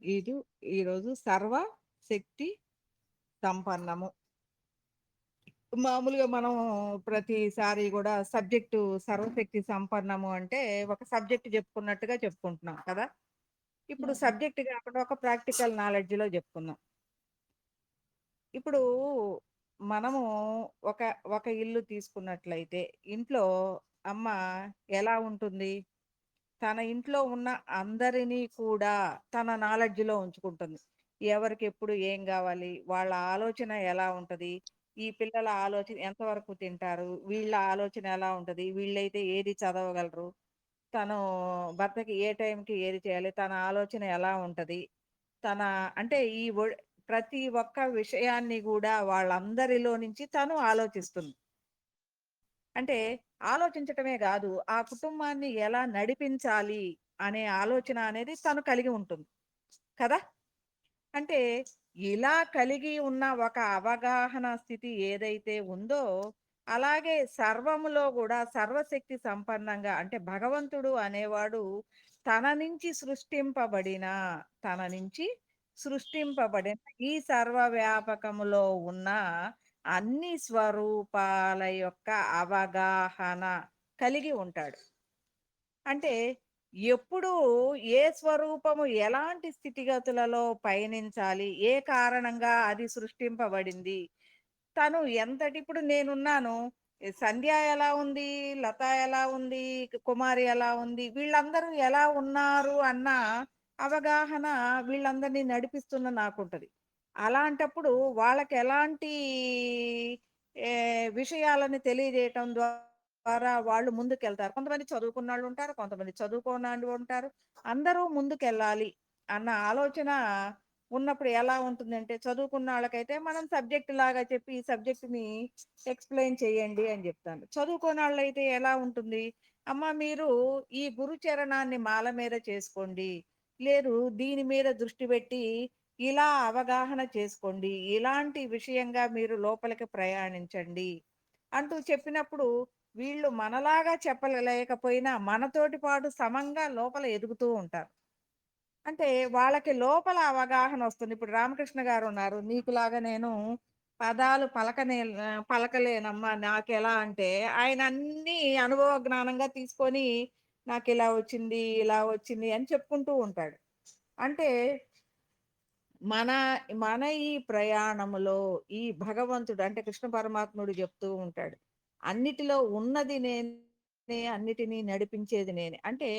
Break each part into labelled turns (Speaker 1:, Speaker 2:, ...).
Speaker 1: ఇది ఈరోజు సర్వ శక్తి సంపన్నము. మామూలుగా మనం ప్రతిసారి గూడా సబ్జెక్టు సర్వశక్తి సంపన్నము అంటే, ఒక సబ్జెక్ట్ జెప్పుకున్నట్టుగా చెప్పుకుంటున్నాం కదా! ఇప్పుడు
Speaker 2: హ్మ్.
Speaker 1: సబ్జెక్ట్ గాకుండా ఒక ప్రాక్టికల్ నాలెడ్జ్‌లో జెప్పుకుందాం. ఇప్పుడు మనము ఒక ఒక ఇల్లు తీసుకున్నట్లయితే, ఇంట్లో అమ్మ ఎలా ఉంటుంది? తన ఇంట్లో ఉన్న అందరినీ కూడా తన నాలెడ్జ్‌లో ఉంచుకుంటుంది. ఎవరికెప్పుడు ఏం గావాలి? వాళ్ళ ఆలోచన ఎలా ఉంటది? ఈ పిల్లల ఆలోచన ఎంతవరకు తింటారు? వీళ్ళ ఆలోచన ఎలా ఉంటది? వీళ్ళైతే ఏది చదవగలరు? తను భర్తకి ఏ టైంకి ఏది చేయాలి? తన ఆలోచన ఎలా ఉంటది? తన అంటే ప్రతి ఒక్క విషయాన్ని గూడా వాళ్ళందరిలో నుంచి తను ఆలోచిస్తుంది. అంటే ఆలోచించటమే గాదు, ఆ కుటుంబాన్ని ఎలా నడిపించాలి అనే ఆలోచన అనేది తను కలిగి ఉంటుంది. కదా! అంటే ఇలా కలిగి ఉన్న ఒక అవగాహన స్థితి ఏదైతే ఉందో, అలాగే సర్వములో గూడా సర్వశక్తి సంపన్నంగా అంటే భగవంతుడు అనేవాడు తన నుంచి సృష్టింపబడిన తన నుంచి సృష్టింపబడిన ఈ సర్వవ్యాపకములో ఉన్న అన్ని స్వరూపాల యొక్క అవగాహన కలిగి ఉంటాడు. అంటే ఎప్పుడూ ఏ స్వరూపము ఎలాంటి స్థితిగతులలో పయనించాలి? ఏ కారణంగా అది సృష్టింపబడింది? తను ఎంతటి ఇప్పుడు నేనున్నాను. సంధ్య ఎలా ఉంది? లత ఎలా ఉంది? కుమారి ఎలా ఉంది? వీళ్ళందరూ ఎలా ఉన్నారు అన్న అవగాహన వీళ్ళందరినీ నడిపిస్తున్న నాకుంటది. అలాంటప్పుడు వాళ్ళకెలాంటి విషయాలను తెలియజేయటం ద్వారా వాళ్ళు ముందుకెళ్తారు. కొంతమంది చదువుకున్నోళ్ళుంటారు. కొంతమంది చదువుకోనోళ్ళు ఉంటారు. అందరూ ముందుకెళ్ళాలి అన్న ఆలోచన ఉన్నప్పుడు ఎలా ఉంటుందంటే, చదువుకున్నోళ్ళకైతే మనం సబ్జెక్ట్ లాగా చెప్పి, ఈ సబ్జెక్ట్‌ని ఎక్స్‌ప్లెయిన్ చేయండి అని జెప్తాను. చదువుకోనోళ్ళైతే ఎలా ఉంటుంది, అమ్మ మీరు ఈ గురు చరణాన్ని మాల మీద చేసుకోండి. లేదు దీని మీద దృష్టి పెట్టి ఇలా అవగాహన చేసుకోండి. ఇలాంటి విషయంగా మీరు లోపలికి ప్రయాణించండి. అంటూ చెప్పినప్పుడు వీళ్ళు మనలాగా చెప్పలేకపోయినా మనతోటి పాటు సమంగా లోపల ఎదుగుతూ ఉంటారు. అంటే వాళ్ళకి లోపల అవగాహనొస్తుంది. ఇప్పుడు రామకృష్ణ గారున్నారు. నీకులాగా నేను పదాలు పలకలేనమ్మా నాకెలా అంటే, ఆయన అన్నీ అనుభవ జ్ఞానంగా తీసుకొని నాకిలా వచ్చింది, ఇలా వచ్చింది అని చెప్పుకుంటూ ఉంటాడు. అంటే మన మన ఈ ప్రయాణములో ఈ భగవంతుడు అంటే కృష్ణ పరమాత్ముడు చెప్తూ ఉంటాడు. అన్నిటిలో ఉన్నది నేనే, అన్నిటిని నడిపించేది నేనే. అంటే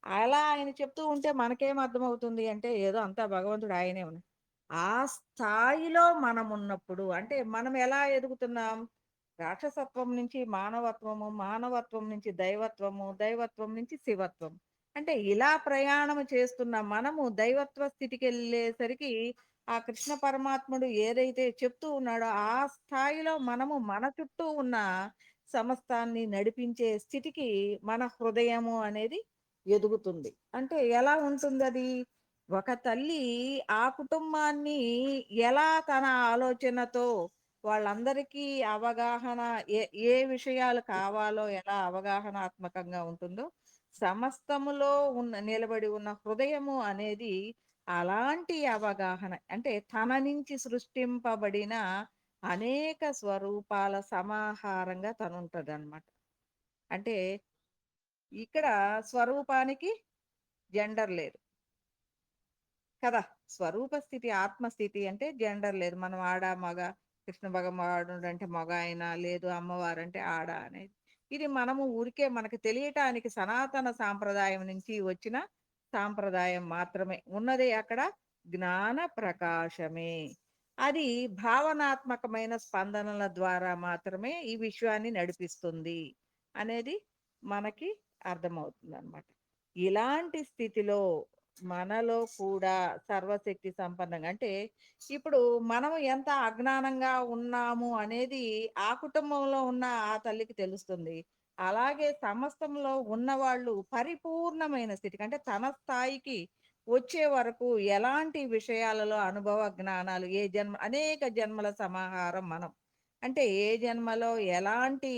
Speaker 1: అలా ఆయన చెప్తూ ఉంటే మనకేం అర్థమవుతుంది అంటే ఏదో అంతా భగవంతుడు ఆయనే ఉన్నాడు. ఆ స్థాయిలో మనమున్నప్పుడు అంటే మనం ఎలా ఎదుగుతున్నాం? రాక్షసత్వం నుంచి మానవత్వము, మానవత్వం నుంచి దైవత్వము, దైవత్వం నుంచి శివత్వం. అంటే ఇలా ప్రయాణం చేస్తున్న మనము దైవత్వ స్థితికెళ్ళేసరికి ఆ కృష్ణ పరమాత్ముడు ఏదైతే చెప్తూ ఉన్నాడో ఆ స్థాయిలో మనము మన చుట్టూ ఉన్న సమస్తాన్ని నడిపించే స్థితికి మన హృదయము అనేది ఎదుగుతుంది. అంటే ఎలా ఉంటుందది? ఒక తల్లి ఆ కుటుంబాన్ని ఎలా తన ఆలోచనతో వాళ్ళందరికీ అవగాహన ఏ ఏ విషయాలు కావాలో ఎలా అవగాహనాత్మకంగా ఉంటుందో, సమస్తములో నిలబడి ఉన్న హృదయము అనేది అలాంటి అవగాహన అంటే తన నుంచి సృష్టింపబడిన అనేక స్వరూపాల సమాహారంగా తనుంటదనమాట. అంటే ఇక్కడ స్వరూపానికి జెండర్ లేదు కదా! స్వరూప స్థితి, ఆత్మస్థితి అంటే జెండర్ లేదు. మనం ఆడ, మగ, కృష్ణ భగవానుడంటే మగాయన, లేదు అమ్మవారంటే ఆడ అనేది. ఇది మనము ఊరికే మనకు తెలియటానికి సనాతన సాంప్రదాయం నుంచి వచ్చిన సాంప్రదాయం మాత్రమే. ఉన్నది అక్కడ జ్ఞాన ప్రకాశమే. అది భావనాత్మకమైన స్పందనల ద్వారా మాత్రమే ఈ విశ్వాన్ని నడిపిస్తుంది అనేది మనకి అర్థమవుతుందనమాట. ఇలాంటి స్థితిలో మనలో కూడా సర్వశక్తి సంపన్నంగా అంటే ఇప్పుడు మనం ఎంత అజ్ఞానంగా ఉన్నాము అనేది ఆ కుటుంబంలో ఉన్న ఆ తల్లికి తెలుస్తుంది. అలాగే సమస్తంలో ఉన్నవాళ్ళు పరిపూర్ణమైన స్థితికి అంటే తన స్థాయికి వచ్చే వరకు ఎలాంటి విషయాలలో అనుభవ జ్ఞానాలు ఏ జన్మ అనేక జన్మల సమాహారం మనం. అంటే ఏ జన్మలో ఎలాంటి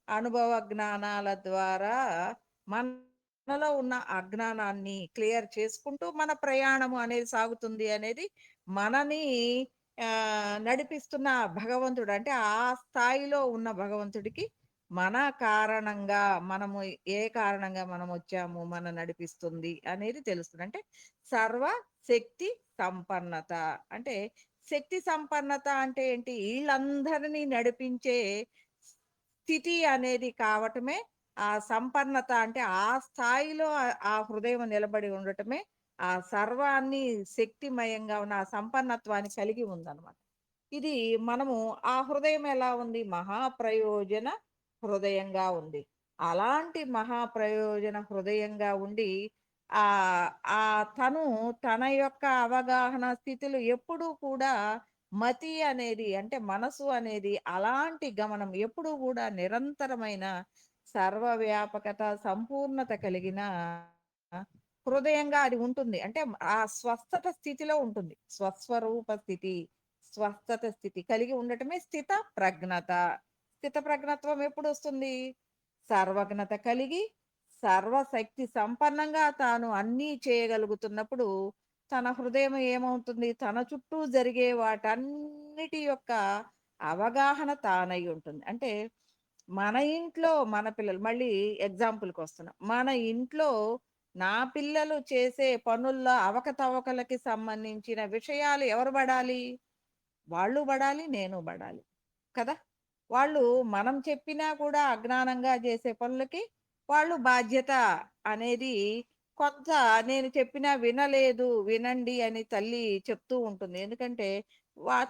Speaker 1: అనుభవ జ్ఞానాల ద్వారా మన మనలో ఉన్న అజ్ఞానాన్ని క్లియర్ చేసుకుంటూ మన ప్రయాణము అనేది సాగుతుంది అనేది మనని నడిపిస్తున్న భగవంతుడు. అంటే ఆ స్థాయిలో ఉన్న భగవంతుడికి మన కారణంగా మనము ఏ కారణంగా మనం వచ్చాము, మన నడిపిస్తుంది అనేది తెలుస్తుంది. అంటే సర్వ శక్తి సంపన్నత. అంటే శక్తి సంపన్నత అంటే ఏంటి? ఈళ్ళందరినీ నడిపించే స్థితి అనేది కావటమే ఆ సంపన్నత. అంటే ఆ స్థాయిలో ఆ హృదయం నిలబడి ఉండటమే ఆ సర్వాన్ని శక్తిమయంగా ఉన్న ఆ సంపన్నత్వాన్ని కలిగి ఉందన్నమాట. ఇది మనము ఆ హృదయం ఎలా ఉంది? మహాప్రయోజన హృదయంగా ఉంది. అలాంటి మహాప్రయోజన హృదయంగా ఉండి తను తన యొక్క అవగాహన స్థితిలో ఎప్పుడూ కూడా మతి అనేది అంటే మనసు అనేది అలాంటి గమనం ఎప్పుడూ కూడా నిరంతరమైన సర్వవ్యాపకత, సంపూర్ణత కలిగిన హృదయంగా అది ఉంటుంది. అంటే ఆ స్వస్థత స్థితిలో ఉంటుంది. స్వస్వరూప స్థితి, స్వస్థత స్థితి కలిగి ఉండటమే స్థిత ప్రజ్ఞత. స్థిత ప్రజ్ఞత్వం ఎప్పుడొస్తుంది? సర్వజ్ఞత కలిగి, సర్వశక్తి సంపన్నంగా తాను అన్నీ చేయగలుగుతున్నప్పుడు, తన హృదయం ఏమవుతుంది? తన చుట్టూ జరిగే వాటన్నిటి యొక్క అవగాహన తానై ఉంటుంది. అంటే మన ఇంట్లో మన పిల్లలు మళ్ళీ ఎగ్జాంపుల్‌కొస్తున్నా. మన ఇంట్లో నా పిల్లలు చేసే పనుల్లో అవకతవకలకి సంబంధించిన విషయాలు ఎవరు పడాలి? వాళ్ళు పడాలి, నేను పడాలి. కదా! వాళ్ళు మనం చెప్పినా కూడా అజ్ఞానంగా చేసే పనులకి వాళ్ళు బాధ్యత అనేది కొంత నేను చెప్పినా వినలేదు, వినండి అని తల్లి చెప్తూ ఉంటుంది. ఎందుకంటే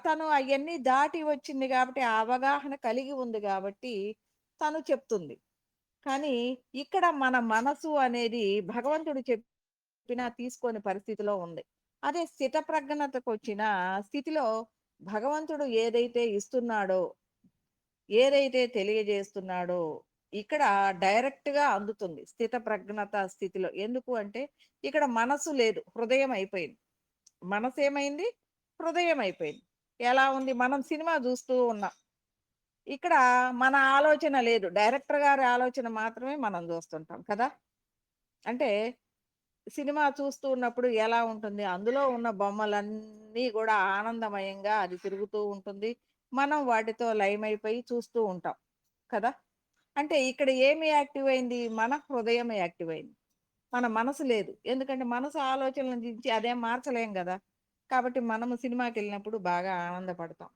Speaker 1: తను అయన్నీ దాటి వచ్చింది కాబట్టి, ఆ అవగాహన కలిగి ఉంది కాబట్టి తను చెప్తుంది. కానీ ఇక్కడ మన మనసు అనేది భగవంతుడు చెప్పినా తీసుకోని పరిస్థితిలో ఉంది. అదే స్థితప్రజ్ఞతకొచ్చిన స్థితిలో భగవంతుడు ఏదైతే ఇస్తున్నాడో, ఏదైతే తెలియజేస్తున్నాడో, ఇక్కడ డైరెక్ట్‌గా అందుతుంది. స్థితప్రజ్ఞత స్థితిలో. ఎందుకు అంటే ఇక్కడ మనసు లేదు. హృదయం అయిపోయింది. మనసేమైంది? హృదయం అయిపోయింది. ఎలా ఉంది? మనం సినిమా జూస్తూ ఉన్నాం. ఇక్కడ మన ఆలోచన లేదు. డైరెక్టర్ గారి ఆలోచన మాత్రమే మనం జూస్తుంటాం కదా! అంటే సినిమా చూస్తూ ఉన్నప్పుడు ఎలా ఉంటుంది? అందులో ఉన్న బొమ్మలన్నీ గూడా ఆనందమయంగా అది తిరుగుతూ ఉంటుంది. మనం వాటితో లయమైపోయి చూస్తూ ఉంటాం. కదా! అంటే ఇక్కడ ఏమి యాక్టివ్ అయింది? మన హృదయం యాక్టివ్ అయింది. మన మనసు లేదు. ఎందుకంటే మనసు ఆలోచనల నుంచి అదేం మార్చలేం గదా! కాబట్టి మనము సినిమాకెళ్ళినప్పుడు బాగా ఆనందపడతాం.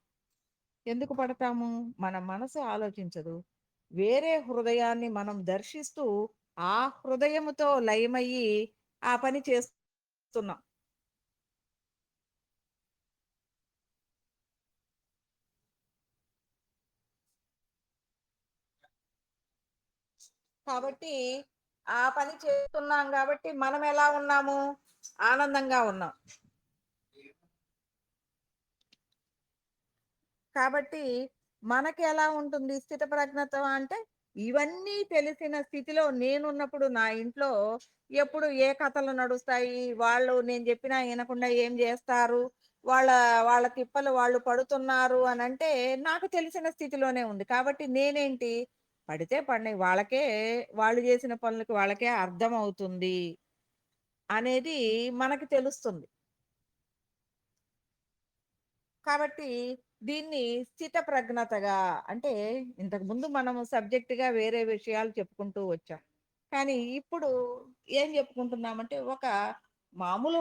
Speaker 1: ఎందుకు పడతాము? మన మనసు ఆలోచించదు. వేరే హృదయాన్ని మనం దర్శిస్తూ, ఆ హృదయముతో లయమయ్యి ఆ పని చేస్తున్నాం. కాబట్టి ఆ పని చేస్తున్నాం గాబట్టి మనం ఎలా ఉన్నాము? ఆనందంగా ఉన్నాం. కాబట్టి మనకెలా ఉంటుంది స్థితప్రజ్ఞత అంటే, ఇవన్నీ తెలిసిన స్థితిలో నేనున్నప్పుడు నా ఇంట్లో ఎప్పుడు ఏ కథలు నడుస్తాయి, వాళ్ళు నేను జెప్పినా ఇనకుండా ఏం జేస్తారు, వాళ్ళ వాళ్ళ తిప్పలు వాళ్ళు పడుతున్నారు అనంటే నాకు తెలిసిన స్థితిలోనే ఉంది. కాబట్టి నేనేంటి, పడితే పడినయి వాళ్ళకే వాళ్ళు జేసిన పనులకి వాళ్ళకే అర్థమవుతుంది అనేది మనకి తెలుస్తుంది. కాబట్టి దీన్ని స్థితప్రజ్ఞతగా అంటే ఇంతకుముందు మనము సబ్జెక్ట్‌గా వేరే విషయాలు చెప్పుకుంటూ వచ్చాం. కానీ ఇప్పుడు ఏం చెప్పుకుంటున్నామంటే ఒక మామూలు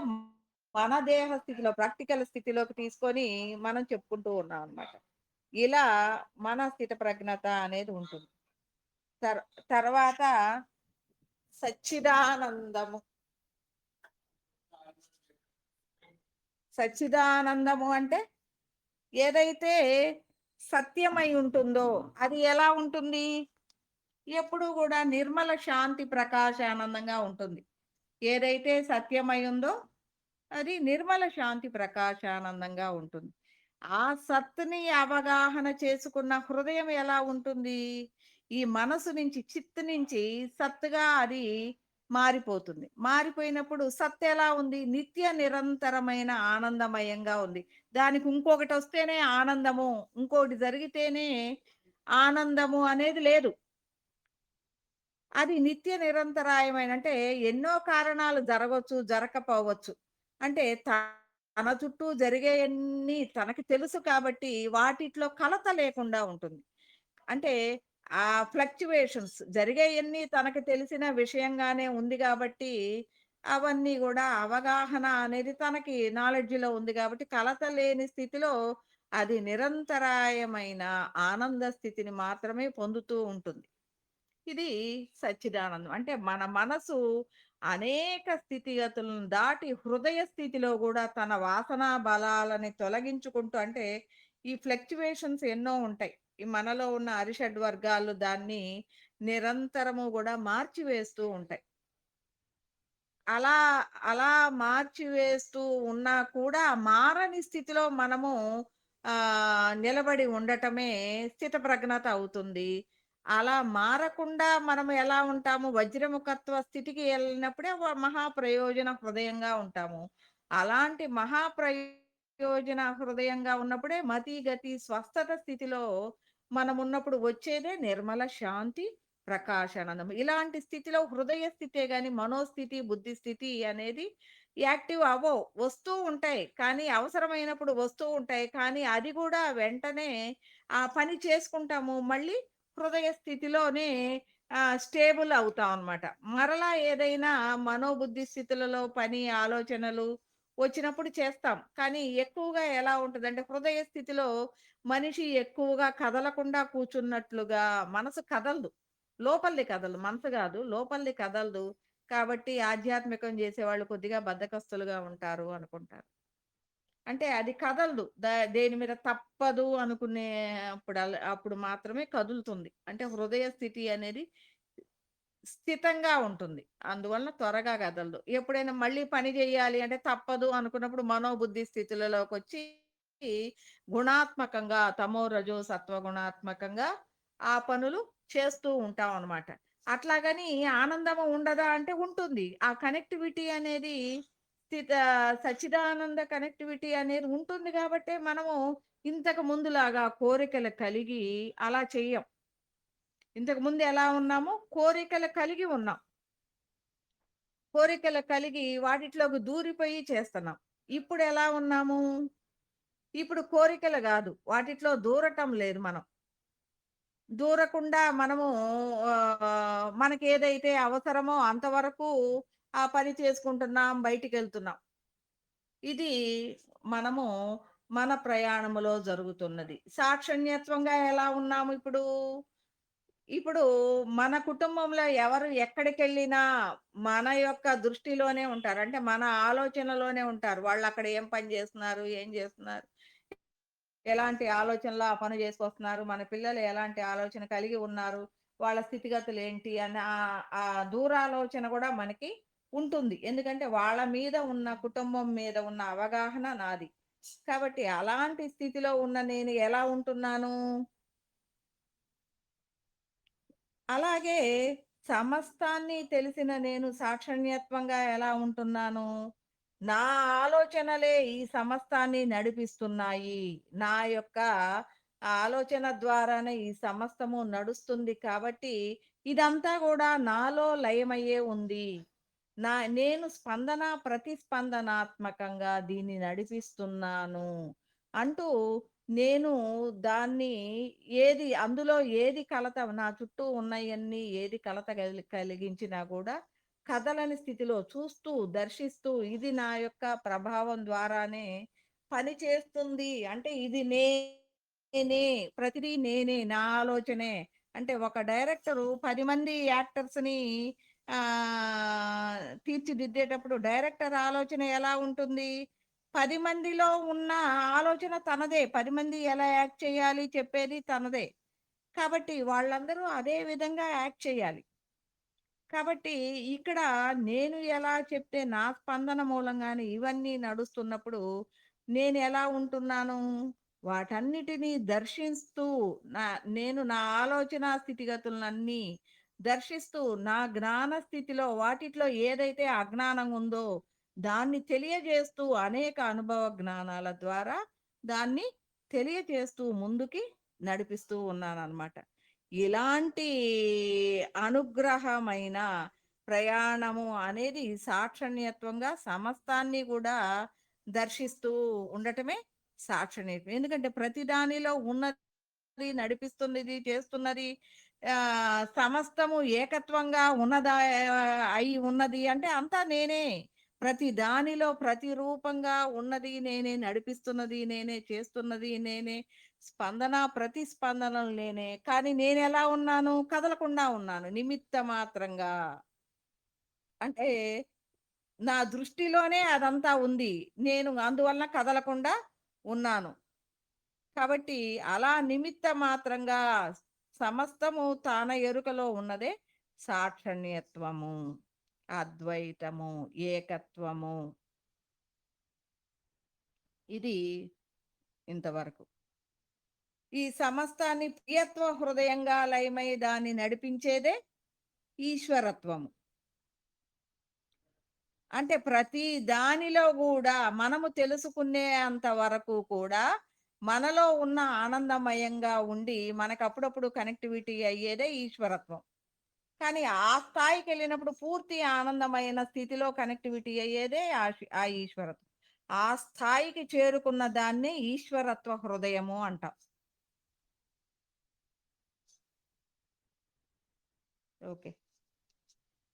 Speaker 1: మన దేహ స్థితిలో ప్రాక్టికల్ స్థితిలోకి తీసుకొని మనం చెప్పుకుంటూ ఉన్నామనమాట. ఇలా మన స్థితప్రజ్ఞత అనేది ఉంటుంది. తర్ తర్వాత సచ్చిదానందము. సచ్చిదానందము అంటే ఏదైతే సత్యమై ఉంటుందో అది ఎలా ఉంటుంది? ఎప్పుడూ గూడా నిర్మల శాంతి ప్రకాశానందంగా ఉంటుంది. ఏదైతే సత్యమై ఉందో అది నిర్మల శాంతి ప్రకాశానందంగా ఉంటుంది. ఆ సత్తుని అవగాహన చేసుకున్న హృదయం ఎలా ఉంటుంది? ఈ మనసు నుంచి, చిత్తు నుంచి సత్తుగా అది మారిపోతుంది. మారిపోయినప్పుడు సత్తు ఎలా ఉంది? నిత్య నిరంతరమైన ఆనందమయంగా ఉంది. దానికి ఇంకొకటొస్తేనే ఆనందము, ఇంకోటి జరిగితేనే ఆనందము అనేది లేదు. అది నిత్య నిరంతరాయమైన అంటే ఎన్నో కారణాలు జరగొచ్చు, జరగకపోవచ్చు. అంటే తన చుట్టూ జరిగేయన్నీ తనకి తెలుసు కాబట్టి వాటిట్లో కలత లేకుండా ఉంటుంది. అంటే ఆ ఫ్లక్చుయేషన్స్ జరిగేయన్నీ తనకు తెలిసిన విషయంగానే ఉంది గాబట్టి, అవన్నీ గూడా అవగాహన అనేది తనకి నాలెడ్జ్‌లో ఉంది గాబట్టి, కలత లేని స్థితిలో అది నిరంతరాయమైన ఆనంద స్థితిని మాత్రమే పొందుతూ ఉంటుంది. ఇది సచ్చిదానందం. అంటే మన మనసు అనేక స్థితిగతులను దాటి హృదయ స్థితిలో గూడా తన వాసనా బలాలని తొలగించుకుంటూ అంటే ఈ ఫ్లక్చుయేషన్స్ ఎన్నో ఉంటాయి. ఈ మనలో ఉన్న అరిషడ్ వర్గాలు దాన్ని నిరంతరము గూడా మార్చివేస్తూ ఉంటాయి. అలా, అలా మార్చివేస్తూ ఉన్నా కూడా మారని స్థితిలో మనము నిలబడి ఉండటమే స్థితప్రజ్ఞత అవుతుంది. అలా మారకుండా మనం ఎలా ఉంటాము? వజ్రముఖత్వ స్థితికి ఎళ్ళినప్పుడే మహా ప్రయోజన హృదయంగా ఉంటాము. అలాంటి మహా ప్రయోజన హృదయంగా ఉన్నప్పుడే మతి, గతి, స్వస్థత స్థితిలో మనమున్నప్పుడు వచ్చేదే నిర్మల శాంతి, ప్రకాశానందం. ఇలాంటి స్థితిలో హృదయ స్థితే గాని మనోస్థితి, బుద్ధి స్థితి అనేది యాక్టివ్ అవ్వవు. వస్తూ ఉంటాయి. కానీ అవసరమైనప్పుడు వస్తూ ఉంటాయి. కానీ అది గూడా వెంటనే ఆ పని చేసుకుంటాము. మళ్ళీ హృదయ స్థితిలోనే స్టేబుల్ అవుతామనమాట. మరలా ఏదైనా మనోబుద్ధి స్థితులలో పని, ఆలోచనలు వచ్చినప్పుడు చేస్తాం. కానీ ఎక్కువగా ఎలా ఉంటదంటే హృదయ స్థితిలో మనిషి ఎక్కువగా కదలకుండా కూర్చున్నట్లుగా మనసు కదలదు. లోపలిది కదలదు. మనసు గాదు. లోపలిది కదలదు. కాబట్టి ఆధ్యాత్మికం జేసేవాళ్ళు కొద్దిగా బద్ధకస్తులుగా ఉంటారు అనుకుంటారు. అంటే అది కదలదు. దేని మీద తప్పదు అనుకునే అప్పుడు మాత్రమే కదులుతుంది. అంటే హృదయ స్థితి అనేది స్థితంగా ఉంటుంది. అందువలన త్వరగా కదలదు. ఎప్పుడైనా మళ్ళీ పని జేయాలి అంటే తప్పదు అనుకున్నప్పుడు మనోబుద్ధి స్థితులలోకొచ్చి గుణాత్మకంగా తమో, రజో, సత్వ గుణాత్మకంగా ఆ పనులు చేస్తూ ఉంటామనమాట. అట్లాగని ఆనందము ఉండదా అంటే ఉంటుంది. ఆ కనెక్టివిటీ అనేది సచ్చిదానంద కనెక్టివిటీ అనేది ఉంటుంది గాబట్టే మనము ఇంతకు ముందులాగా కోరికలు కలిగి అలా చెయ్యం. ఇంతకు ముందు ఎలా ఉన్నామో కోరికలు కలిగి ఉన్నాం. కోరికలు కలిగి వాటిట్లోకి దూరిపోయి చేస్తున్నాం. ఇప్పుడెలా ఉన్నాము? ఇప్పుడు కోరికలు గాదు. వాటిట్లో దూరటం లేదు మనం. దూరకుండా మనము మనకేదైతే అవసరమో అంతవరకు ఆ పని చేసుకుంటున్నాం, బయటికెళ్తున్నాం. ఇది మనము మన ప్రయాణములో జరుగుతున్నది. సాక్షణ్యత్వంగా ఎలా ఉన్నాము ఇప్పుడు? ఇప్పుడు మన కుటుంబంలో ఎవరు ఎక్కడికెళ్ళినా మన యొక్క దృష్టిలోనే ఉంటారు. అంటే మన ఆలోచనలోనే ఉంటారు. వాళ్ళక్కడ ఏం పని జేస్తున్నారు? ఏం జేస్తున్నారు? ఎలాంటి ఆలోచనలో ఆ పని చేసుకొస్తున్నారు. మన పిల్లలు ఎలాంటి ఆలోచన కలిగి ఉన్నారు. వాళ్ళ స్థితిగతులేంటి అన్న ఆ దూరాలోచన గూడా మనకి ఉంటుంది. ఎందుకంటే వాళ్ళ మీద ఉన్న కుటుంబం మీద ఉన్న అవగాహన నాది. కాబట్టి అలాంటి స్థితిలో ఉన్న నేను ఎలా ఉంటున్నాను? అలాగే సమస్తాన్ని తెలిసిన నేను సాక్షణ్యత్వంగా ఎలా ఉంటున్నాను? నా ఆలోచనలే ఈ సమస్తాన్ని నడిపిస్తున్నాయి. నా యొక్క ఆలోచన ద్వారానే ఈ సమస్తము నడుస్తుంది కాబట్టి, ఇదంతా గూడా నాలో లయమయ్యే ఉంది. నేను ప్రతిస్పందనాత్మకంగా దీన్ని నడిపిస్తున్నాను. అంటూ నేను దాన్ని అందులో ఏది కలత నా చుట్టూ ఉన్నయన్నీ ఏది కలత కలిగించినా గూడా కదలని స్థితిలో చూస్తూ, దర్శిస్తూ ఇది నా యొక్క ప్రభావం ద్వారానే పని చేస్తుంది. అంటే ఇది నేనే, ప్రతిదీ నేనే, నా ఆలోచనే. అంటే ఒక డైరెక్టరు 10 మంది యాక్టర్స్‌ని తీర్చిదిద్దేటప్పుడు డైరెక్టర్ ఆలోచన ఎలా ఉంటుంది? 10 మందిలో ఉన్న ఆలోచన తనదే. 10 మంది ఎలా యాక్ట్ చేయాలి చెప్పేది తనదే. కాబట్టి వాళ్ళందరూ అదే విధంగా యాక్ట్ చేయాలి. కాబట్టి ఇక్కడ నేను ఎలా చెప్తే నా స్పందన మూలంగానే ఇవన్నీ నడుస్తున్నప్పుడు నేను ఎలా ఉంటున్నాను? వాటన్నిటిని దర్శిస్తూ నా నా ఆలోచనా స్థితిగతులనన్నీ దర్శిస్తూ నా జ్ఞాన స్థితిలో వాటిట్లో ఏదైతే అజ్ఞానం ఉందో దాన్ని తెలియజేస్తూ అనేక అనుభవ జ్ఞానాల ద్వారా దాన్ని తెలియజేస్తూ ముందుకి నడిపిస్తూ ఉన్నాననమాట. ఇలాంటి అనుగ్రహమైన ప్రయాణము అనేది సాక్షణ్యత్వంగా సమస్తాన్ని కూడా దర్శిస్తూ ఉండటమే సాక్షణ్యత్వం. ఎందుకంటే ప్రతి దానిలో ఉన్నది, నడిపిస్తున్నది, చేస్తున్నది సమస్తము ఏకత్వంగా ఉన్నదా అయి ఉన్నది అంటే అంతా నేనే. ప్రతి దానిలో ప్రతి రూపంగా ఉన్నది నేనే, నడిపిస్తున్నది నేనే, చేస్తున్నది నేనే, ప్రతిస్పందనలు నేనే. కానీ నేనెలా ఉన్నాను? కదలకుండా ఉన్నాను. నిమిత్త మాత్రంగా. అంటే నా దృష్టిలోనే అదంతా ఉంది. నేను అందువలన కదలకుండా ఉన్నాను. కాబట్టి అలా నిమిత్త మాత్రంగా సమస్తము తాన ఎరుకలో ఉన్నదే సాక్షణ్యత్వము, అద్వైతము, ఏకత్వము. ఇది ఇంతవరకు. ఈ సమస్తాన్ని ప్రియత్వ హృదయంగా లయమై దాన్ని నడిపించేదే ఈశ్వరత్వము. అంటే ప్రతి దానిలో గూడా మనము తెలుసుకునేంత వరకు కూడా మనలో ఉన్న ఆనందమయంగా ఉండి మనకప్పుడప్పుడు కనెక్టివిటీ అయ్యేదే ఈశ్వరత్వం. కానీ ఆ స్థాయికెళ్ళినప్పుడు పూర్తి ఆనందమైన స్థితిలో కనెక్టివిటీ అయ్యేదే ఆ ఈశ్వరత్వం. ఆ స్థాయికి చేరుకున్న దాన్నే ఈశ్వరత్వ హృదయము అంటాం. ఓకే.